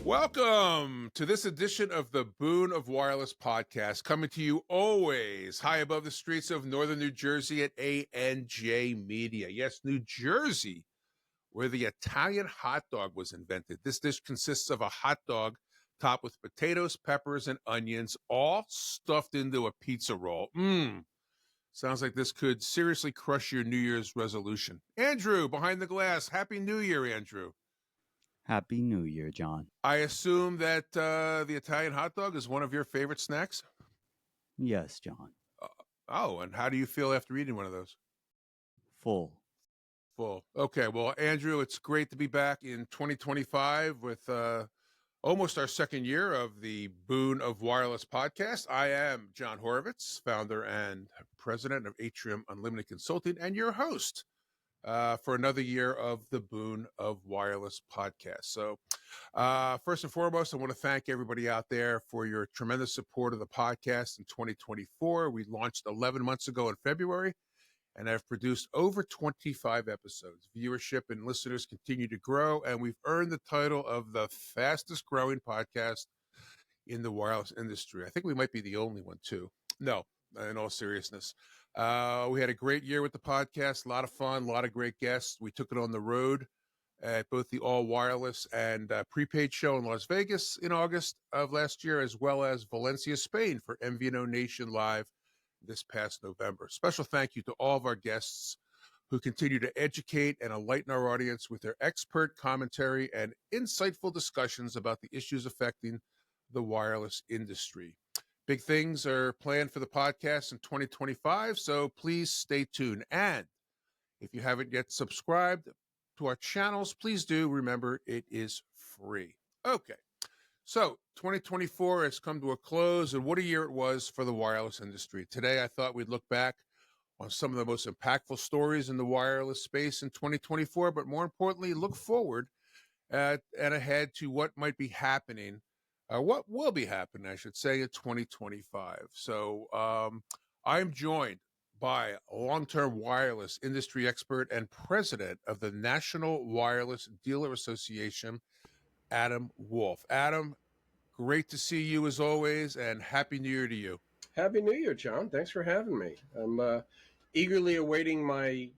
Welcome to this edition of the Boon of Wireless podcast, coming to you always high above the streets of northern New Jersey at ANJ Media. Yes, New Jersey, where the Italian hot dog was invented. This dish consists of a hot dog topped with potatoes, peppers, and onions, all stuffed into a pizza roll. Sounds like this could seriously crush your New Year's resolution. Andrew, behind the glass, Happy New Year, Andrew. Happy New Year, John. I assume that the Italian hot dog is one of your favorite snacks? Yes, John. And how do you feel after eating one of those? Full. Okay, well, Andrew, it's great to be back in 2025 with almost our second year of the Boon of Wireless podcast. I am Jon Horovitz, founder and president of Atrium Unlimited Consulting, and your host for another year of the Boon of Wireless podcast. So first and foremost, I want to thank everybody out there for your tremendous support of the podcast in 2024. We launched 11 months ago in February and have produced over 25 episodes. Viewership and listeners continue to grow, and we've earned the title of the fastest growing podcast in the wireless industry. I think we might be the only one too. No, in all seriousness. We had a great year with the podcast, a lot of fun, a lot of great guests. We took it on the road at both the All Wireless and prepaid show in Las Vegas in August of last year, as well as Valencia, Spain for MVNO Nation Live this past November. Special thank you to all of our guests who continue to educate and enlighten our audience with their expert commentary and insightful discussions about the issues affecting the wireless industry. Big things are planned for the podcast in 2025, so please stay tuned. And if you haven't yet subscribed to our channels, please do. Remember, it is free. Okay, so 2024 has come to a close, and what a year it was for the wireless industry. Today, I thought we'd look back on some of the most impactful stories in the wireless space in 2024, but more importantly, look forward and ahead to what might be happening. What will be happening, I should say, in 2025. So I'm joined by a long-term wireless industry expert and president of the National Wireless Dealer Association, Adam Wolf. Adam, great to see you as always, and Happy New Year to you. Happy New Year, John. Thanks for having me. I'm eagerly awaiting my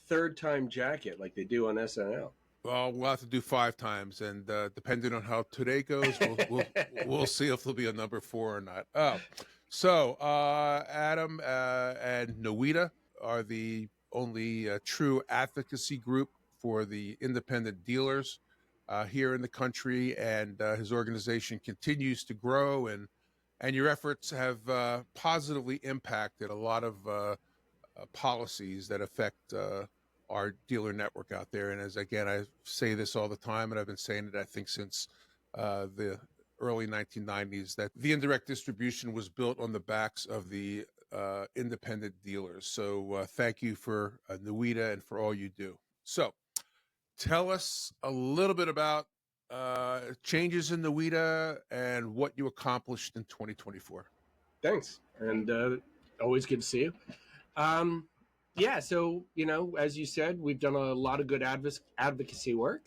third-time jacket like they do on SNL. Well, we'll have to do 5 times, and depending on how today goes, we'll see if there'll be a number 4 or not. So Adam and NAWIDA are the only true advocacy group for the independent dealers here in the country, and his organization continues to grow, and your efforts have positively impacted a lot of policies that affect our dealer network out there. And as again, I say this all the time, and I've been saying it, I think, since the early 1990s, that the indirect distribution was built on the backs of the independent dealers. So thank you for NAWIDA and for all you do. So tell us a little bit about changes in NAWIDA and what you accomplished in 2024. Thanks. And always good to see you. Yeah, so, as you said, we've done a lot of good advocacy work.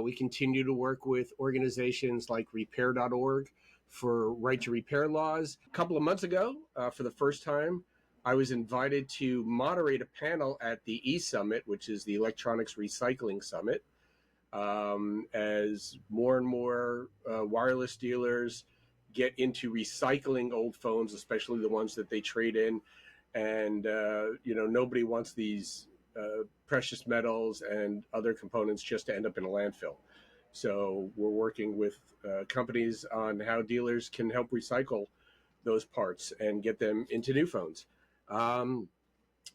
We continue to work with organizations like repair.org for right to repair laws. A couple of months ago, for the first time, I was invited to moderate a panel at the E-Summit, which is the Electronics Recycling Summit, as more and more wireless dealers get into recycling old phones, especially the ones that they trade in. And, nobody wants these precious metals and other components just to end up in a landfill. So we're working with companies on how dealers can help recycle those parts and get them into new phones.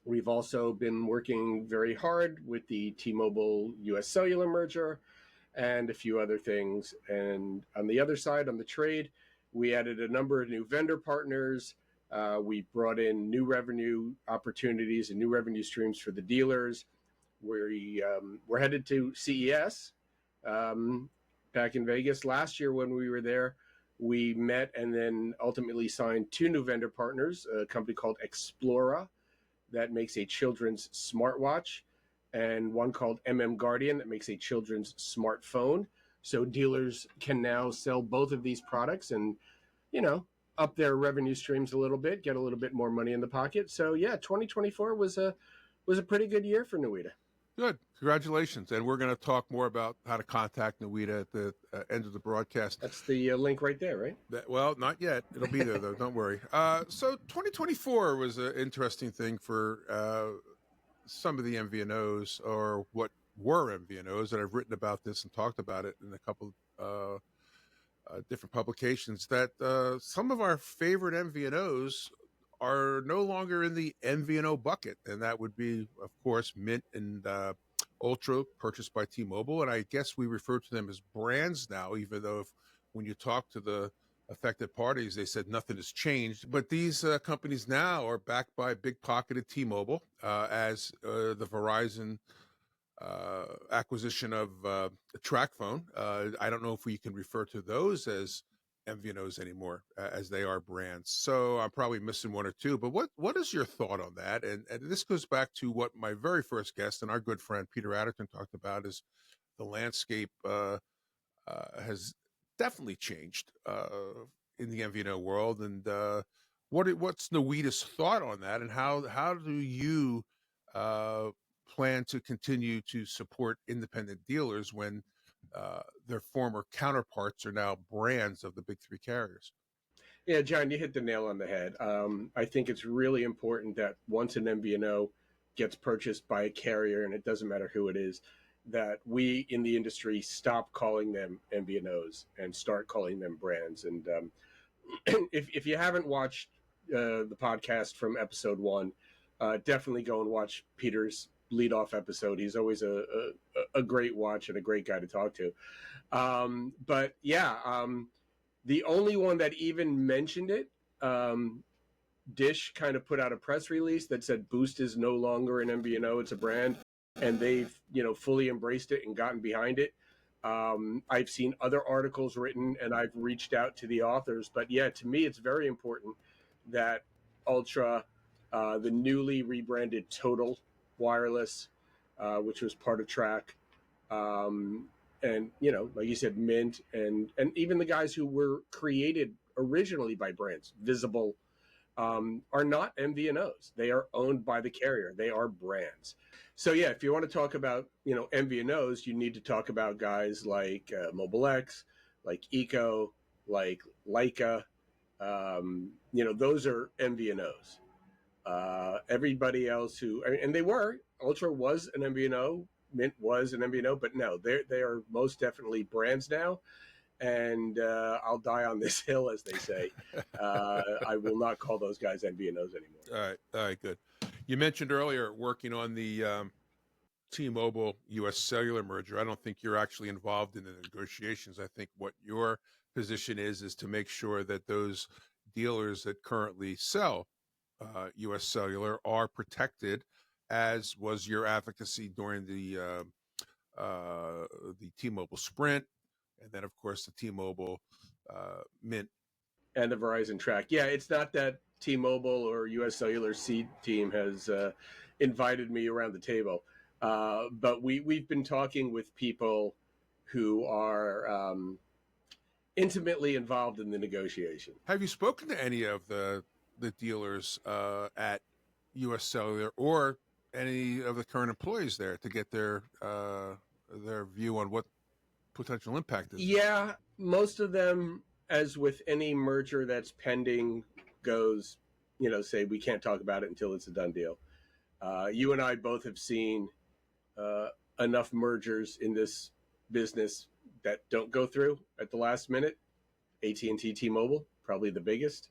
We've also been working very hard with the T-Mobile US Cellular merger and a few other things. And on the other side, on the trade, we added a number of new vendor partners. We brought in new revenue opportunities and new revenue streams for the dealers. We're headed to CES back in Vegas. Last year when we were there, we met and then ultimately signed 2 new vendor partners, a company called Explora that makes a children's smartwatch, and one called MM Guardian that makes a children's smartphone. So dealers can now sell both of these products and, you know, up their revenue streams a little bit, get a little bit more money in the pocket. So yeah, 2024 was a pretty good year for NAWIDA. Good. Congratulations. And we're going to talk more about how to contact NAWIDA at the end of the broadcast. That's the link right there, right? Well, not yet. It'll be there, though. Don't worry. So 2024 was an interesting thing for some of the MVNOs, or what were MVNOs, and I've written about this and talked about it in a couple different publications, that some of our favorite MVNOs are no longer in the MVNO bucket, and that would be, of course, Mint and Ultra, purchased by T-Mobile, and I guess we refer to them as brands now, even though when you talk to the affected parties, they said nothing has changed. But these companies now are backed by big-pocketed T-Mobile, as the Verizon acquisition of TracFone. I don't know if we can refer to those as MVNOs anymore, as they are brands. So I'm probably missing one or two. But what is your thought on that? And this goes back to what my very first guest and our good friend Peter Adderton talked about, is the landscape has definitely changed in the MVNO world. And what's NAWIDA's thought on that? And how do you plan to continue to support independent dealers when their former counterparts are now brands of the big three carriers? Yeah, John, you hit the nail on the head. I think it's really important that once an MVNO gets purchased by a carrier, and it doesn't matter who it is, that we in the industry stop calling them MVNOs and start calling them brands. And if you haven't watched the podcast from episode 1, definitely go and watch Peter's leadoff episode. He's always a great watch and a great guy to talk to. But yeah, the only one that even mentioned it, Dish kind of put out a press release that said Boost is no longer an MVNO, it's a brand, and they've fully embraced it and gotten behind it. I've seen other articles written, and I've reached out to the authors. But yeah, to me, it's very important that Ultra, the newly rebranded Total Wireless, which was part of Track, and like you said, Mint, and even the guys who were created originally by brands, Visible, are not MVNOs. They are owned by the carrier. They are brands. So yeah, if you want to talk about MVNOs, you need to talk about guys like Mobile X, like Eco, like Leica. Those are MVNOs. Everybody else and they were, Ultra was an MVNO, Mint was an MVNO, but no, they are most definitely brands now. And I'll die on this hill, as they say. I will not call those guys MVNOs anymore. All right, good. You mentioned earlier working on the T-Mobile US Cellular merger. I don't think you're actually involved in the negotiations. I think what your position is to make sure that those dealers that currently sell US Cellular are protected, as was your advocacy during the T-Mobile Sprint, and then of course the T-Mobile Mint and the Verizon Track. Yeah, it's not that T-Mobile or US Cellular C team has invited me around the table, but we've been talking with people who are intimately involved in the negotiation. Have you spoken to any of the dealers at US Cellular or any of the current employees there to get their view on what potential impact is? Yeah, most of them, as with any merger that's pending, goes, say we can't talk about it until it's a done deal. You and I both have seen enough mergers in this business that don't go through at the last minute. AT&T, T-Mobile, probably the biggest.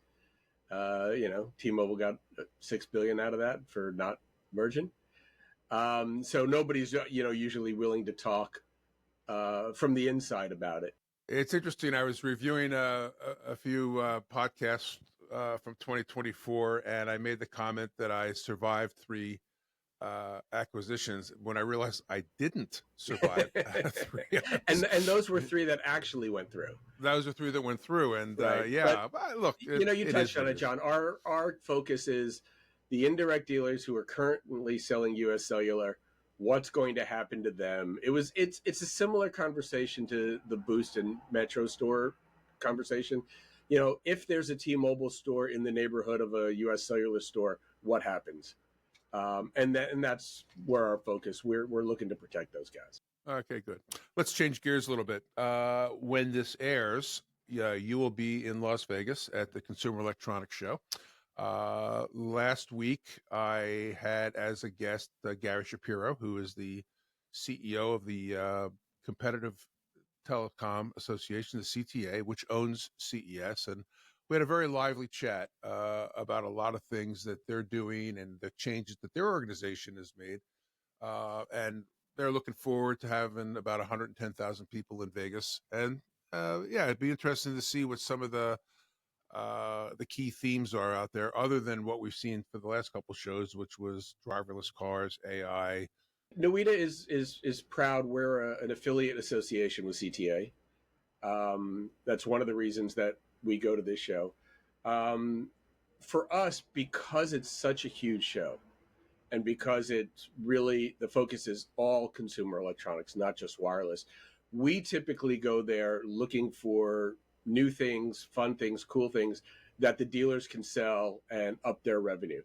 T-Mobile got $6 billion out of that for not merging. So nobody's usually willing to talk from the inside about it. It's interesting. I was reviewing a few podcasts from 2024, and I made the comment that I survived 3 acquisitions when I realized I didn't survive 3. and those were 3 that actually went through. Those are 3 that went through, and right. But look, you touched on it, John. Our focus is the indirect dealers who are currently selling US Cellular what's going to happen to them. It's a similar conversation to the Boost and Metro store conversation. If there's a T-Mobile store in the neighborhood of a US Cellular store, what happens? And that's where our focus. We're looking to protect those guys. Okay, good. Let's change gears a little bit. When this airs, you will be in Las Vegas at the Consumer Electronics Show. Last week, I had as a guest Gary Shapiro, who is the CEO of the Competitive Telecom Association, the CTA, which owns CES. And we had a very lively chat about a lot of things that they're doing and the changes that their organization has made. And they're looking forward to having about 110,000 people in Vegas. And it'd be interesting to see what some of the key themes are out there, other than what we've seen for the last couple of shows, which was driverless cars, AI. NAWIDA is proud we're an affiliate association with CTA. That's one of the reasons that we go to this show. For us, because it's such a huge show, and because it's really, the focus is all consumer electronics, not just wireless, we typically go there looking for new things, fun things, cool things that the dealers can sell and up their revenue.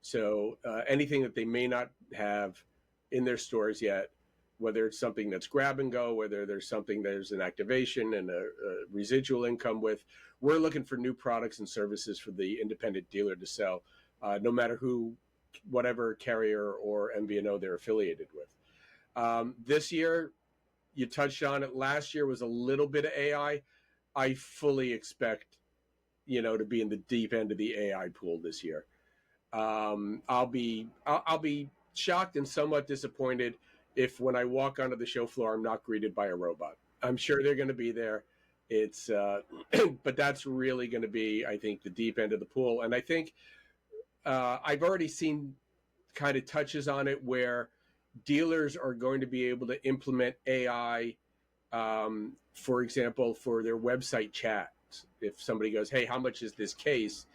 So anything that they may not have in their stores yet, whether it's something that's grab and go, whether there's an activation and a residual income with, we're looking for new products and services for the independent dealer to sell, no matter whatever carrier or MVNO they're affiliated with. This year, you touched on it. Last year was a little bit of AI. I fully expect, to be in the deep end of the AI pool this year. I'll be shocked and somewhat disappointed if when I walk onto the show floor, I'm not greeted by a robot. I'm sure they're going to be there. It's, but that's really going to be, I think, the deep end of the pool. And I think I've already seen kind of touches on it where dealers are going to be able to implement AI, for example, for their website chats. If somebody goes, hey, how much is this case?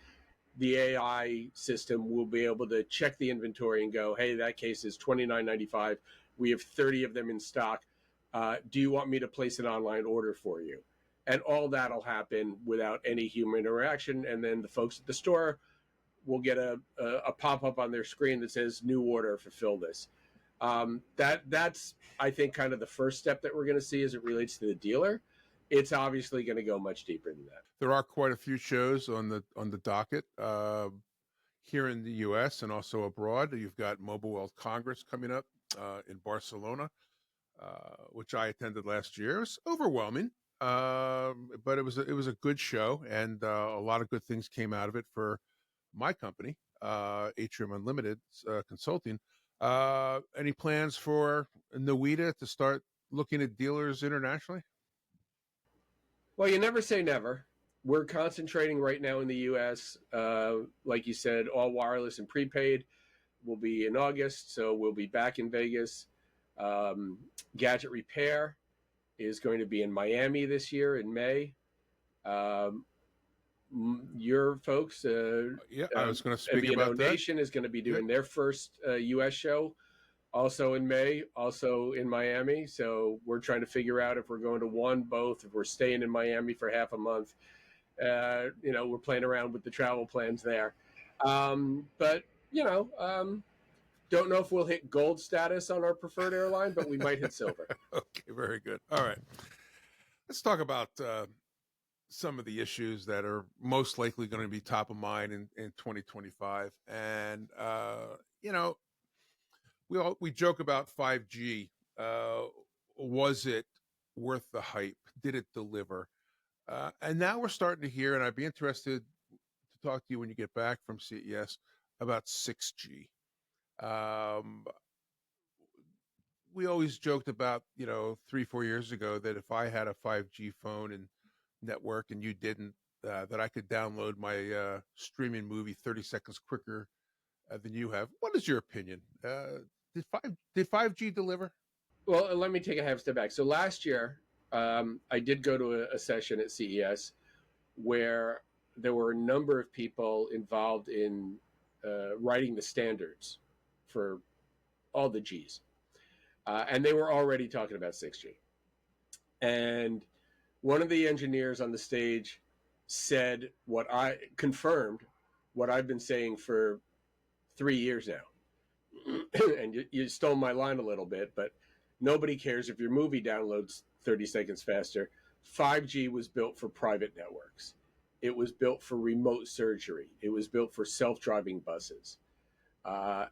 The AI system will be able to check the inventory and go, hey, that case is $29.95. We have 30 of them in stock. Do you want me to place an online order for you? And all that'll happen without any human interaction. And then the folks at the store will get a pop-up on their screen that says new order, fulfill this. That's, I think, kind of the first step that we're going to see as it relates to the dealer. It's obviously going to go much deeper than that. There are quite a few shows on the docket here in the U.S. and also abroad. You've got Mobile World Congress coming up in Barcelona, which I attended last year. It was overwhelming, but it was a good show, and a lot of good things came out of it for my company, Atrium Unlimited Consulting. Any plans for NAWIDA to start looking at dealers internationally? Well, you never say never. We're concentrating right now in the U.S. Like you said, all wireless and prepaid will be in August, so we'll be back in Vegas. Gadget repair is going to be in Miami this year in May. Your folks, I was going to speak MVNO about that. Nation is going to be doing their first U.S. show, also in May, also in Miami. So we're trying to figure out if we're going to one, both, if we're staying in Miami for half a month. We're playing around with the travel plans there. But don't know if we'll hit gold status on our preferred airline, but we might hit silver. Okay, very good. All right. Let's talk about some of the issues that are most likely going to be top of mind in 2025. And, we joke about 5G. Was it worth the hype? Did it deliver? And now we're starting to hear, and I'd be interested to talk to you when you get back from CES about 6G. We always joked about, 3-4 years ago that if I had a 5G phone and network and you didn't, that I could download my streaming movie 30 seconds quicker than you have. What is your opinion? Did 5G deliver? Well, let me take a half step back. So last year, I did go to a session at CES where there were a number of people involved in writing the standards for all the Gs. and they were already talking about 6G. And one of the engineers on the stage said confirmed what I've been saying for 3 years now. And you stole my line a little bit, but nobody cares if your movie downloads 30 seconds faster. 5G was built for private networks. It was built for remote surgery. It was built for self-driving buses.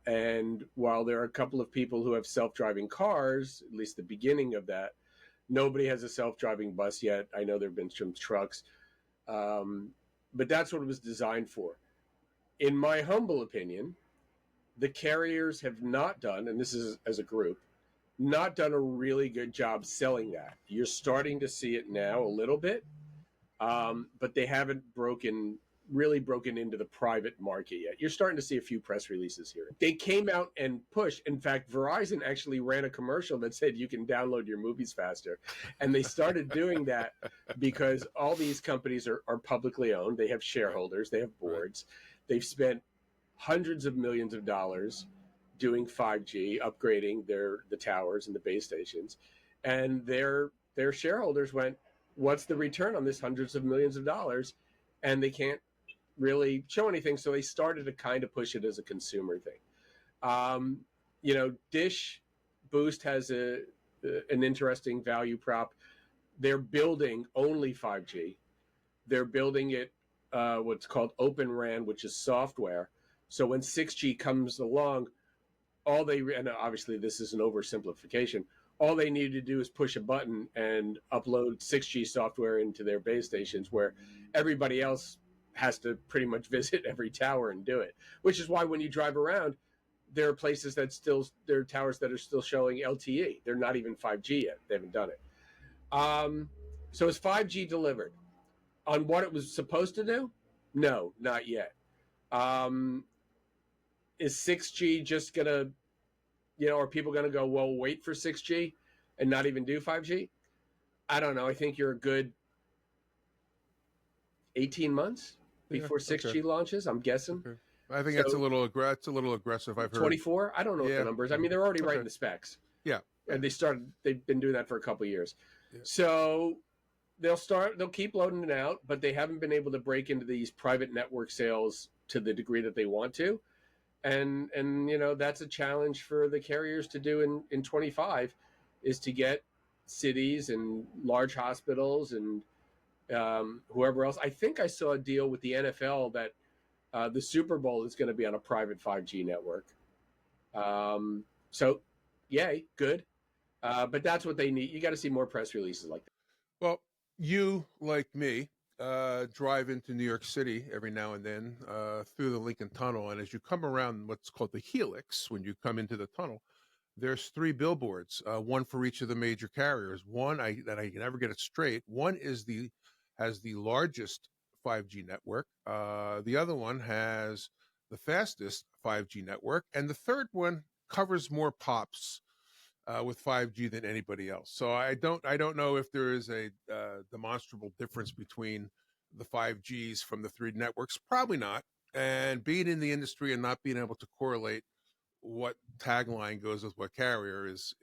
And while there are a couple of people who have self-driving cars, at least the beginning of that, nobody has a self-driving bus yet. I know there have been some trucks. But that's what it was designed for. In my humble opinion, the carriers have not done, and this is as a group, not done a really good job selling that. You're starting to see it now a little bit, but they haven't really broken into the private market yet. You're starting to see a few press releases here. They came out and pushed. In fact, Verizon actually ran a commercial that said you can download your movies faster. And they started doing that because all these companies are publicly owned. They have shareholders. They have boards. They've spent hundreds of millions of dollars doing 5G, upgrading the towers and the base stations. And their shareholders went, what's the return on this hundreds of millions of dollars? And they can't really show anything, so they started to kind of push it as a consumer thing. Dish Boost has an interesting value prop. They're building only 5G. They're building it what's called Open RAN, which is software. So when 6G comes along, and obviously this is an oversimplification, all they need to do is push a button and upload 6G software into their base stations, where everybody else has to pretty much visit every tower and do it. Which is why when you drive around, there are places there are towers that are still showing LTE. They're not even 5G yet. They haven't done it. So is 5G delivered on what it was supposed to do? No, not yet. Is 6G just gonna, are people gonna go, well, wait for 6G and not even do 5G? I don't know. I think you're a good 18 months before 6G launches, I'm guessing. Okay. I think that's a little aggressive. I've heard 24. I don't know what the numbers. I mean, they're already writing the specs. Yeah, and they've been doing that for a couple of years. Yeah. So they'll keep loading it out, but they haven't been able to break into these private network sales to the degree that they want to. And that's a challenge for the carriers to do in 25, is to get cities and large hospitals and whoever else. I think I saw a deal with the NFL that the Super Bowl is going to be on a private 5G network. So, yay, good. But that's what they need. You got to see more press releases like that. Well, you, like me, drive into New York City every now and then through the Lincoln Tunnel. And as you come around what's called the Helix, when you come into the tunnel, there's 3 billboards, one for each of the major carriers. One, that I can never get it straight. One has the largest 5G network. The other one has the fastest 5G network. And the third one covers more pops with 5G than anybody else. So I don't know if there is a demonstrable difference between the 5Gs from the 3 networks. Probably not. And being in the industry and not being able to correlate what tagline goes with what carrier is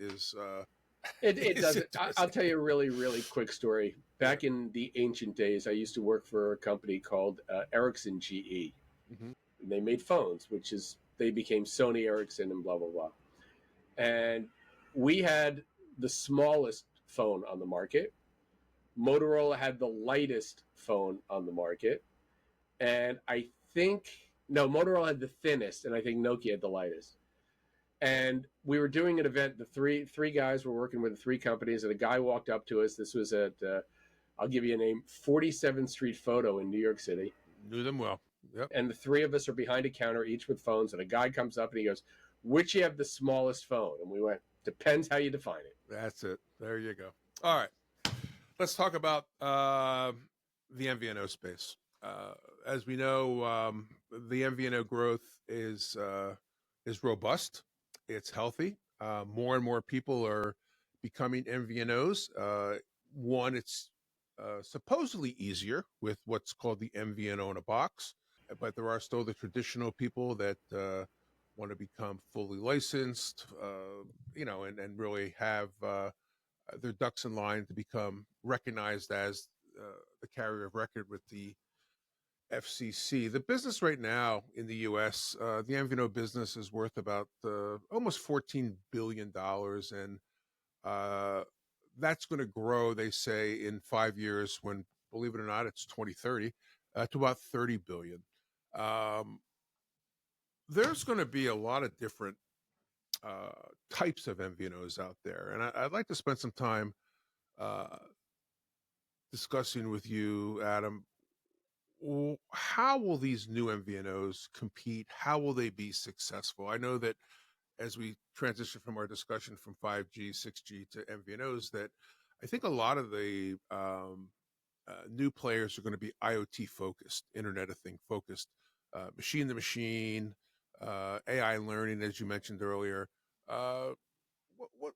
it doesn't. I'll tell you a really, really quick story. Back in the ancient days, I used to work for a company called Ericsson GE. Mm-hmm. And they made phones, they became Sony Ericsson and blah, blah, blah. And we had the smallest phone on the market. Motorola had the lightest phone on the market. And Motorola had the thinnest, and I think Nokia had the lightest. And we were doing an event. The three guys were working with the 3 companies, and a guy walked up to us. This was at, I'll give you a name, 47th Street Photo in New York City. Knew them well. Yep. And the 3 of us are behind a counter, each with phones. And a guy comes up and he goes, "Which you have the smallest phone?" And we went, "Depends how you define it." That's it. There you go. All right. Let's talk about the MVNO space. As we know, the MVNO growth is robust. It's healthy. More and more people are becoming MVNOs. One, it's supposedly easier with what's called the MVNO in a box, but there are still the traditional people that want to become fully licensed, and really have their ducks in line to become recognized as the carrier of record with the FCC. The business right now in the U.S., the MVNO business is worth about almost $14 billion, and that's going to grow, they say, in 5 years when, believe it or not, it's 2030, to about $30 billion. There's going to be a lot of different types of MVNOs out there, and I'd like to spend some time discussing with you, Adam, how will these new MVNOs compete? How will they be successful? I know that as we transition from our discussion from 5G, 6G to MVNOs, that I think a lot of the new players are going to be IoT focused, Internet of Things focused, machine to machine, AI learning, as you mentioned earlier.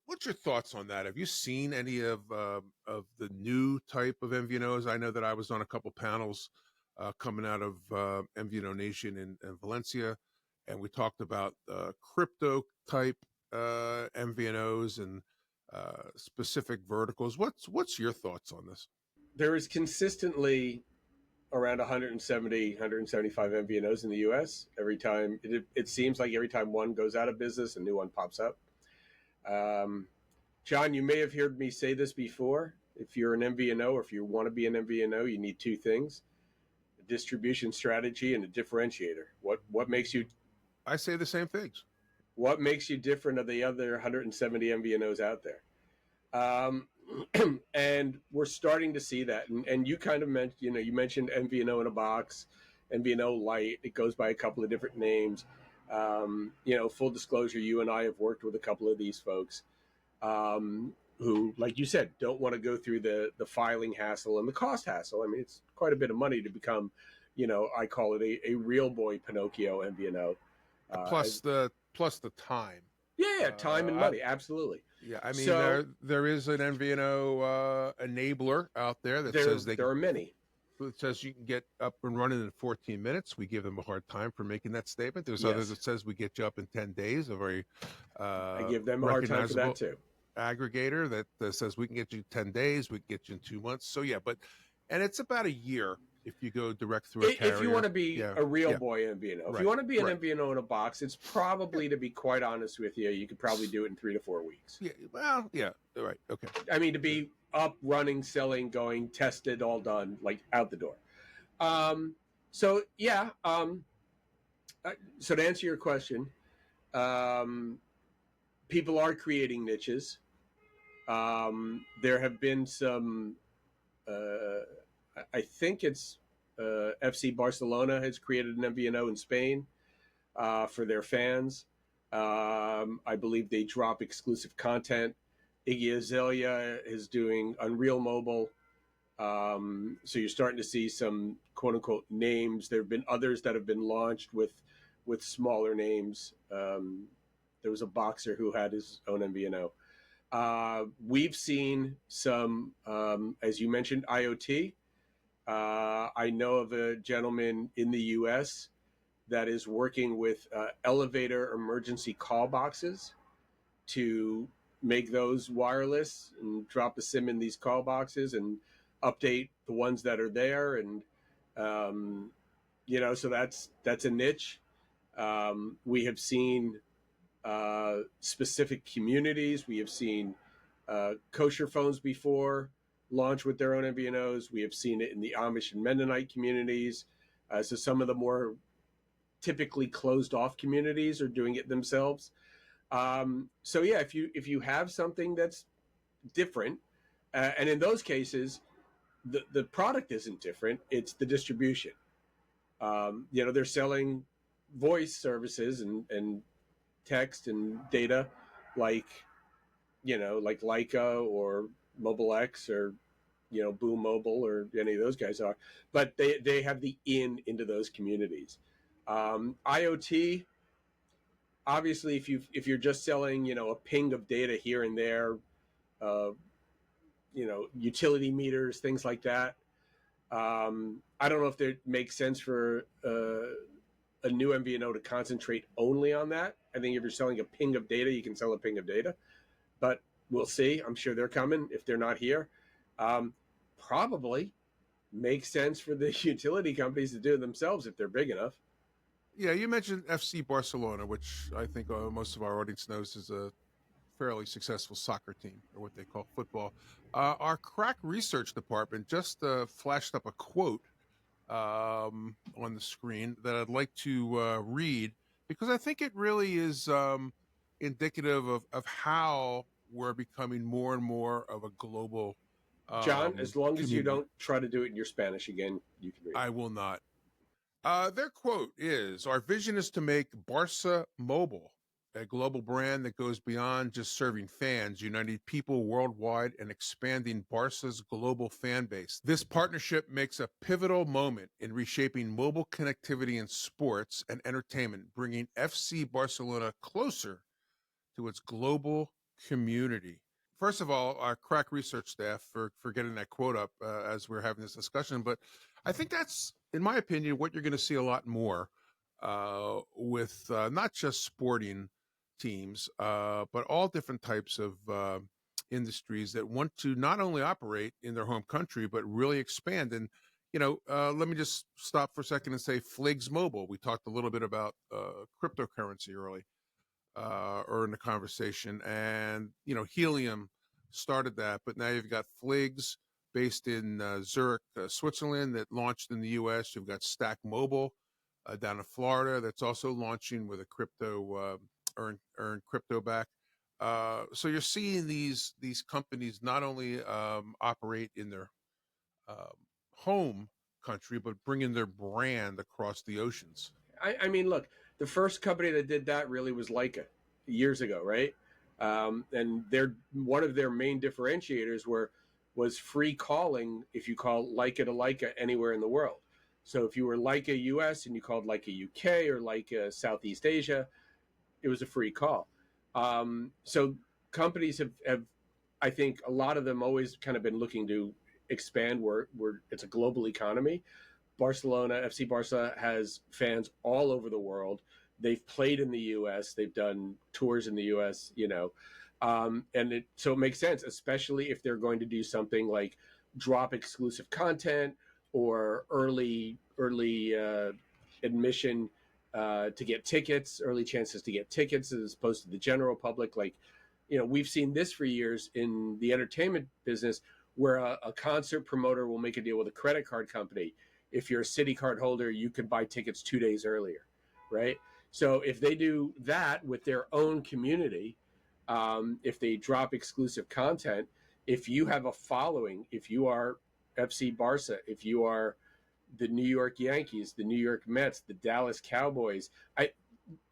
What's your thoughts on that? Have you seen any of the new type of MVNOs? I know that I was on a couple panels coming out of MVNO Nation in Valencia, and we talked about crypto type MVNOs and specific verticals. What's your thoughts on this? There is consistently around 170, 175 MVNOs in the U.S. Every time, it seems like every time one goes out of business, a new one pops up. John, you may have heard me say this before. If you're an MVNO or if you want to be an MVNO, you need two things: a distribution strategy and a differentiator. What makes you... I say the same things. What makes you different of the other 170 MVNOs out there? And we're starting to see that. And you kind of mentioned, you mentioned MVNO in a box, MVNO Lite. It goes by a couple of different names. Full disclosure, you and I have worked with a couple of these folks who, like you said, don't want to go through the filing hassle and the cost hassle. I mean, it's quite a bit of money to become, I call it a real boy Pinocchio MVNO. Plus the time. Yeah, time and money, absolutely. Yeah, I mean, there is an MVNO enabler out there that says there are many. It says you can get up and running in 14 minutes. We give them a hard time for making that statement. There's others that says we get you up in 10 days. A very I give them a hard time for that too. Aggregator that says we can get you 10 days, we can get you in 2 months. So and it's about a year if you go direct through a carrier. If you want to be a real boy MVNO. If you want to be an MVNO in a box, it's probably, to be quite honest with you, you could probably do it in 3 to 4 weeks. Yeah, well, yeah, right, okay. I mean, to be up, running, selling, going, tested, all done, like out the door. So to answer your question, people are creating niches. There have been some, I think it's FC Barcelona has created an MVNO in Spain for their fans. I believe they drop exclusive content. Iggy Azalea is doing Unreal Mobile. So you're starting to see some quote unquote names. There have been others that have been launched with smaller names. There was a boxer who had his own MVNO. We've seen some, as you mentioned, IoT. I know of a gentleman in the U.S. that is working with elevator emergency call boxes to make those wireless and drop a SIM in these call boxes and update the ones that are there. And, so that's a niche. We have seen specific communities. We have seen kosher phones before launch with their own MVNOs. We have seen it in the Amish and Mennonite communities. So some of the more typically closed off communities are doing it themselves. If you have something that's different, and in those cases, the product isn't different, it's the distribution. They're selling voice services and text and data like Leica or Mobile X or, Boom Mobile or any of those guys are, but they have the into those communities. IoT, obviously, if you're just selling, a ping of data here and there, utility meters, things like that. I don't know if it makes sense for a a new MVNO to concentrate only on that. I think if you're selling a ping of data, you can sell a ping of data, but we'll see. I'm sure they're coming if they're not here. Probably makes sense for the utility companies to do it themselves if they're big enough. Yeah, you mentioned FC Barcelona, which I think most of our audience knows is a fairly successful soccer team, or what they call football. Our crack research department just flashed up a quote on the screen that I'd like to read, because I think it really is indicative of how we're becoming more and more of a global John, as long as you community. don't try to do it in your Spanish again, you can read it. I will not. Their quote is, "Our vision is to make Barca mobile, a global brand that goes beyond just serving fans, uniting people worldwide and expanding Barca's global fan base. This partnership makes a pivotal moment in reshaping mobile connectivity in sports and entertainment, bringing FC Barcelona closer to its global community." First of all, our crack research staff for getting that quote up as we're having this discussion. But I think that's, in my opinion, what you're going to see a lot more with not just sporting teams, but all different types of industries that want to not only operate in their home country, but really expand. And, let me just stop for a second and say Fligs Mobile. We talked a little bit about cryptocurrency early. Or in the conversation, and Helium started that, but now you've got Fligs based in Zurich, Switzerland, that launched in the U.S. You've got Stack Mobile down in Florida that's also launching with a crypto earn crypto back. So you're seeing these companies not only operate in their home country, but bringing their brand across the oceans. I mean, look, the first company that did that really was Leica years ago, right? And one of their main differentiators was free calling if you call Leica to Leica anywhere in the world. So if you were Leica US and you called Leica UK or Leica Southeast Asia, it was a free call. So companies have, I think, a lot of them always kind of been looking to expand where it's a global economy. Barcelona, FC Barca has fans all over the world. They've played in the U.S. They've done tours in the U.S., so it makes sense, especially if they're going to do something like drop exclusive content or early admission to get tickets, early chances to get tickets as opposed to the general public. Like, we've seen this for years in the entertainment business where a concert promoter will make a deal with a credit card company. If you're a Citi card holder, you could buy tickets 2 days earlier, right? So if they do that with their own community, if they drop exclusive content, if you have a following, if you are FC Barca, if you are the New York Yankees, the New York Mets, the Dallas Cowboys,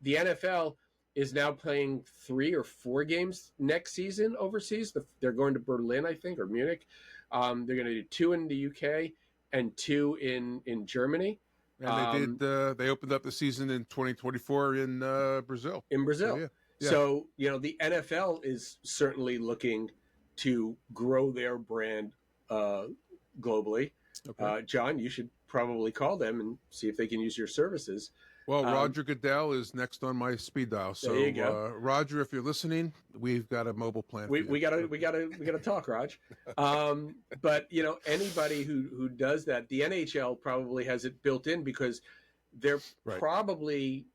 the NFL is now playing 3 or 4 games next season overseas. They're going to Berlin, I think, or Munich. They're going to do 2 in the UK and 2 in Germany. And they opened up the season in 2024 in Brazil. In Brazil. So, yeah. So, the NFL is certainly looking to grow their brand globally. Okay. John, you should probably call them and see if they can use your services. Well, Roger Goodell is next on my speed dial. So, there you go. Roger, if you're listening, we've got a mobile plan. We gotta talk, Raj. But anybody who does that, the NHL probably has it built in because they're probably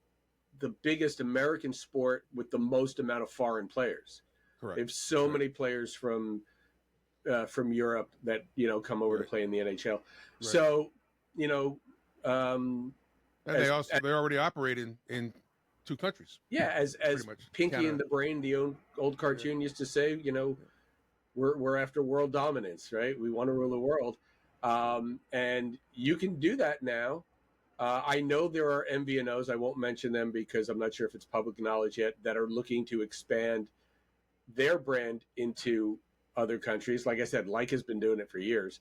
the biggest American sport with the most amount of foreign players. Correct. They have so many players from Europe that come over to play in the NHL. Right. So and they already operate in 2 countries. Yeah, as Pinky Canada. And the Brain, the old cartoon, used to say, we're after world dominance, right? We want to rule the world, and you can do that now. I know there are MVNOs. I won't mention them because I'm not sure if it's public knowledge yet, that are looking to expand their brand into other countries. Like I said, Leica's been doing it for years.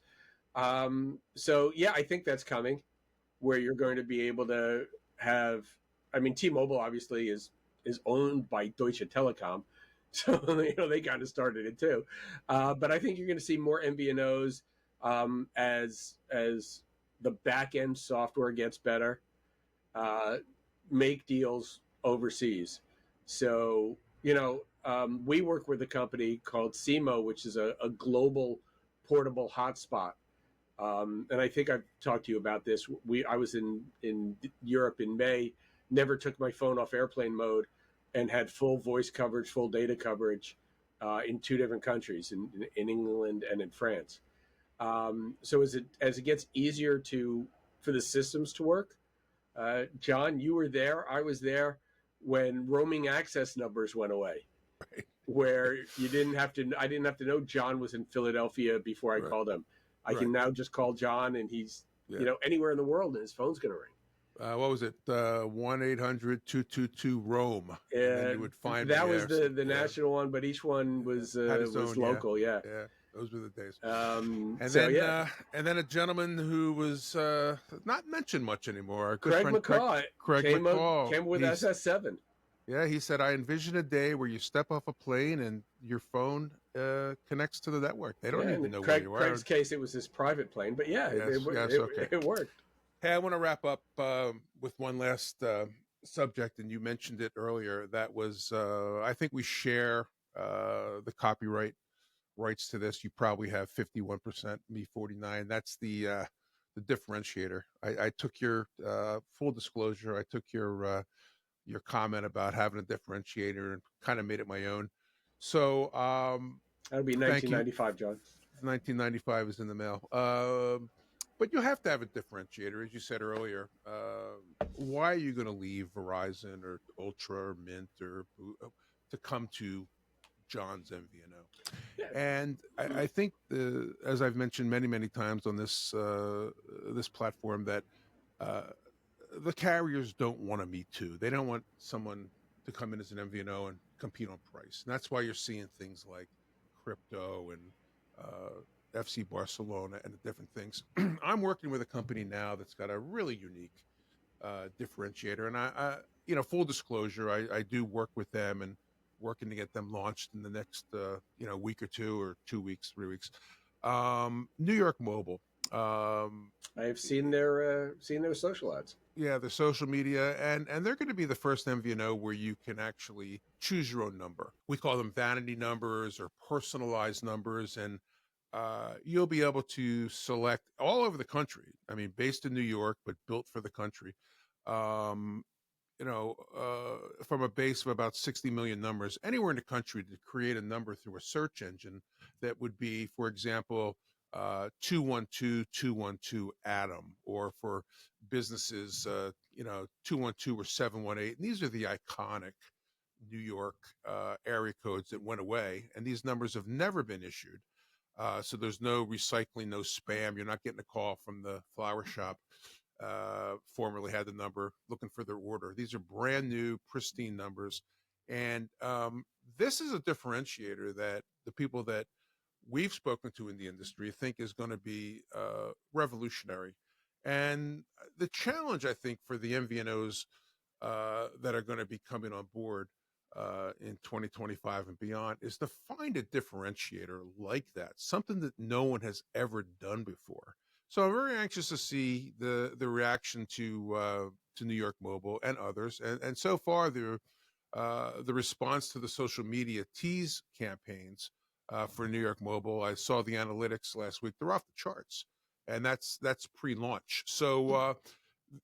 So yeah, I think that's coming, where you're going to be able to have. I mean, T-Mobile obviously is owned by Deutsche Telekom, so they kind of started it too. But I think you're going to see more MVNOs as the back end software gets better. make deals overseas. So, we work with a company called CMO, which is a global portable hotspot. And I think I've talked to you about this. I was in Europe in May, never took my phone off airplane mode, and had full voice coverage, full data coverage in 2 different countries, in England and in France. So as it gets easier for the systems to work, John, you were there. I was there when roaming access numbers went away, Right. where I didn't have to know John was in Philadelphia before I called him. I can now just call John, and he's anywhere in the world, and his phone's going to ring. What was it? 1-800-222-ROAM. And then you would find that me was there. the national one, but each one was own, local. Yeah. Those were the days. And then a gentleman who was not mentioned much anymore. Our good Craig friend McCaw. Craig McCaw came with SS7. Yeah, he said, I envision a day where you step off a plane and your phone connects to the network. They don't even know where you are. Craig's case, it was his private plane, but it worked. Hey, I want to wrap up with one last subject, and you mentioned it earlier. That was, I think we share the copyright rights to this. You probably have 51%, me 49. That's the differentiator. I took your full disclosure. I took your comment about having a differentiator and kind of made it my own. So that'll be 1995, John. 1995 is in the mail. But you have to have a differentiator, as you said earlier. Why are you going to leave Verizon or Ultra or Mint or to come to John's MVNO? Yeah. And I think, as I've mentioned many times on this this platform, that the carriers don't want a Me Too. They don't want someone to come in as an MVNO and compete on price. And that's why you're seeing things like crypto and FC Barcelona and the different things. I'm working with a company now that's got a really unique differentiator. And I full disclosure, I do work with them and working to get them launched in the next, week or 2 or 2 weeks, 3 weeks. New York Mobile. I have seen their social ads. Yeah, the social media, and they're going to be the first MVNO where you can actually choose your own number. We call them vanity numbers or personalized numbers, and you'll be able to select all over the country. I mean, based in New York, but built for the country. From a base of about 60 million numbers anywhere in the country, to create a number through a search engine that would be, for example, 212-212 Adam, or for businesses, 212 or 718. And these are the iconic New York area codes that went away, and these numbers have never been issued. So there's no recycling, no spam. You're not getting a call from the flower shop. Formerly had the number looking for their order. These are brand new, pristine numbers. And this is a differentiator that the people that we've spoken to in the industry think is going to be revolutionary. And the challenge, I think, for the MVNOs that are going to be coming on board in 2025 and beyond is to find a differentiator like that, something that no one has ever done before. So I'm very anxious to see the reaction to New York Mobile and others. And so far, the response to the social media tease campaigns for New York Mobile, I saw the analytics last week. They're off the charts, and that's pre-launch. So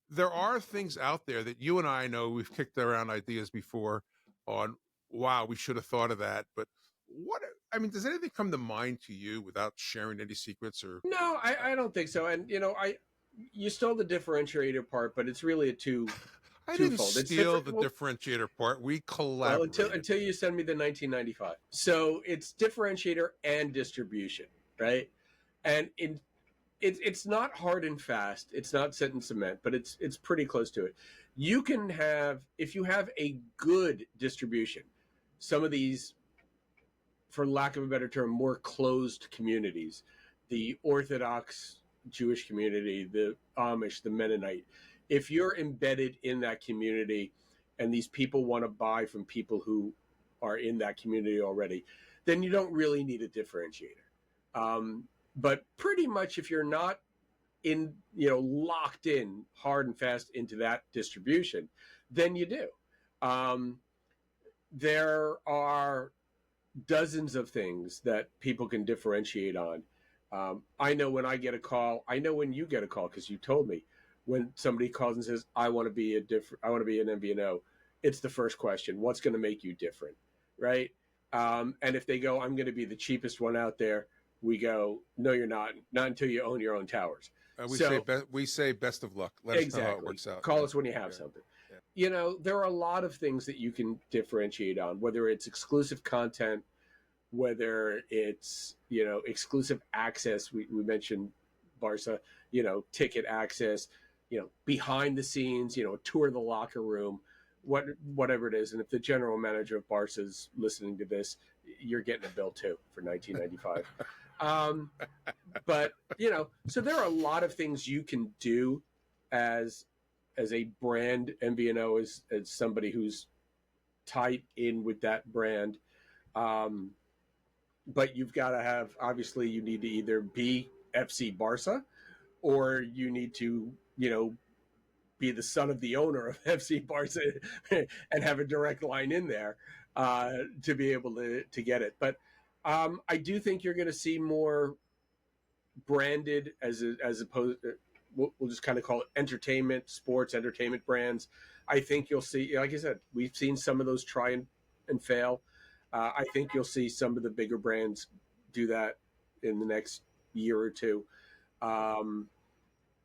there are things out there that you and I know. We've kicked around ideas before on, wow, we should have thought of that. But does anything come to mind to you without sharing any secrets? Or no, I don't think so. And you stole the differentiator part, but it's really a two. I didn't steal the differentiator part. We collaborated. Well, until you send me the 1995. So it's differentiator and distribution, right? And it's not hard and fast. It's not set in cement, but it's pretty close to it. You can have, if you have a good distribution, some of these, for lack of a better term, more closed communities, the Orthodox Jewish community, the Amish, the Mennonite, if you're embedded in that community and these people want to buy from people who are in that community already, then you don't really need a differentiator. But pretty much if you're not locked in hard and fast into that distribution, then you do. There are dozens of things that people can differentiate on. I know when I get a call. I know when you get a call because you told me when somebody calls and says, "I want to be an MVNO." It's the first question: what's going to make you different, right? And if they go, "I'm going to be the cheapest one out there," we go, "No, you're not. Not until you own your own towers." We say best of luck. Let us know how it works out. Call us when you have something. Yeah. You know, there are a lot of things that you can differentiate on, whether it's exclusive content, whether it's, you know, exclusive access. We mentioned Barca, you know, ticket access, you know, behind the scenes, you know, tour the locker room, whatever it is. And if the general manager of Barca's listening to this, you're getting a bill too for $19.95. But, you know, so there are a lot of things you can do as a brand MVNO, as somebody who's tied in with that brand. But you've got to have, obviously, you need to either be FC Barca, or you need to, you know, be the son of the owner of FC Barca and have a direct line in there to be able to get it. But I do think you're going to see more branded as opposed to, we'll just kind of call it sports entertainment brands. I think you'll see, like I said, we've seen some of those try and fail. I think you'll see some of the bigger brands do that in the next year or two.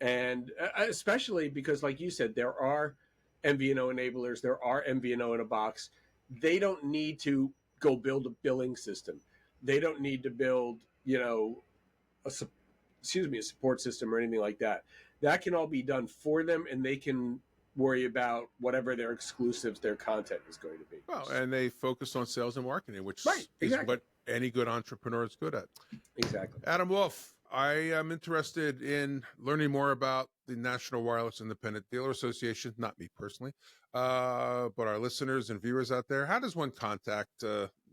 And especially because, like you said, there are MVNO enablers, there are MVNO in a box. They don't need to go build a billing system. They don't need to build, you know, a support system or anything like that. That can all be done for them, and they can worry about whatever their exclusives, their content is going to be. Well, and they focus on sales and marketing, which exactly. is what any good entrepreneur is good at. Exactly. Adam Wolf, I am interested in learning more about the National Wireless Independent Dealer Association, not me personally, but our listeners and viewers out there. How does one contact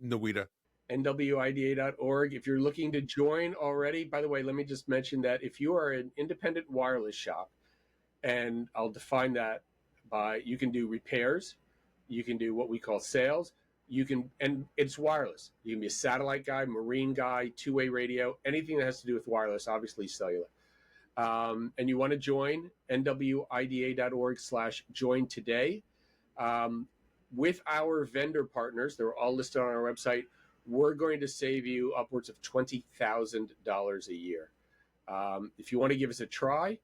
NAWIDA? NWIDA.org. If you're looking to join already, by the way, let me just mention that if you are an independent wireless shop, and I'll define that by, you can do repairs, you can do what we call sales, and it's wireless. You can be a satellite guy, marine guy, two-way radio, anything that has to do with wireless, obviously cellular. And you want to join, NWIDA.org/join today. With our vendor partners, they're all listed on our website. We're going to save you upwards of $20,000 a year. If you want to give us a try,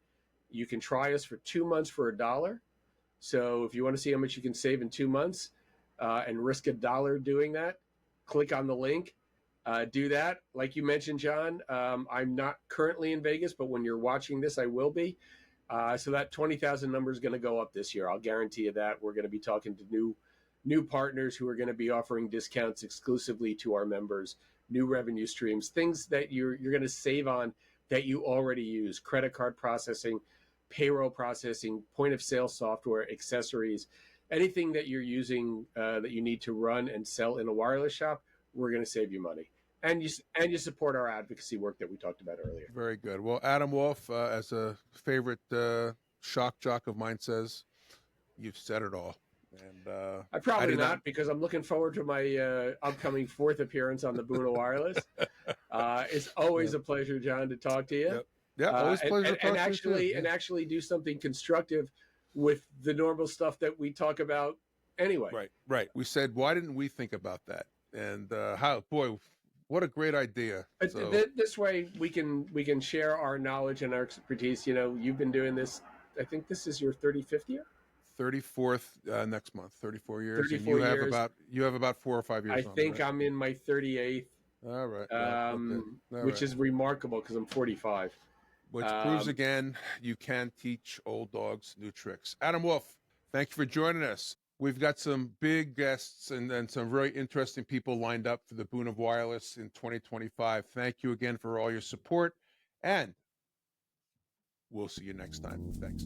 you can try us for 2 months for $1. So if you want to see how much you can save in 2 months and risk $1 doing that, click on the link. Do that. Like you mentioned, John, I'm not currently in Vegas, but when you're watching this, I will be. So that 20,000 number is going to go up this year. I'll guarantee you that. We're going to be talking to new partners who are going to be offering discounts exclusively to our members, new revenue streams, things that you're going to save on that you already use: credit card processing, payroll processing, point of sale software, accessories, anything that you're using that you need to run and sell in a wireless shop. We're going to save you money. And you support our advocacy work that we talked about earlier. Very good. Well, Adam Wolf, as a favorite shock jock of mine says, you've said it all. And I probably not, because I'm looking forward to my upcoming 4th appearance on the Boon of Wireless. It's always a pleasure, John, to talk to you. Yep. Yeah, always pleasure to talk to you. And actually do something constructive with the normal stuff that we talk about anyway. Right. We said, why didn't we think about that? And what a great idea. So, this way we can share our knowledge and our expertise. You know, you've been doing this, I think this is your 35th year? 34th next month, 34 years. 34 and years. You have about 4 or 5 years. I think right? I'm in my 38th. All right. Which is remarkable because I'm 45. Which proves again, you can teach old dogs new tricks. Adam Wolf, thank you for joining us. We've got some big guests and some very interesting people lined up for the Boon of Wireless in 2025. Thank you again for all your support, and we'll see you next time. Thanks.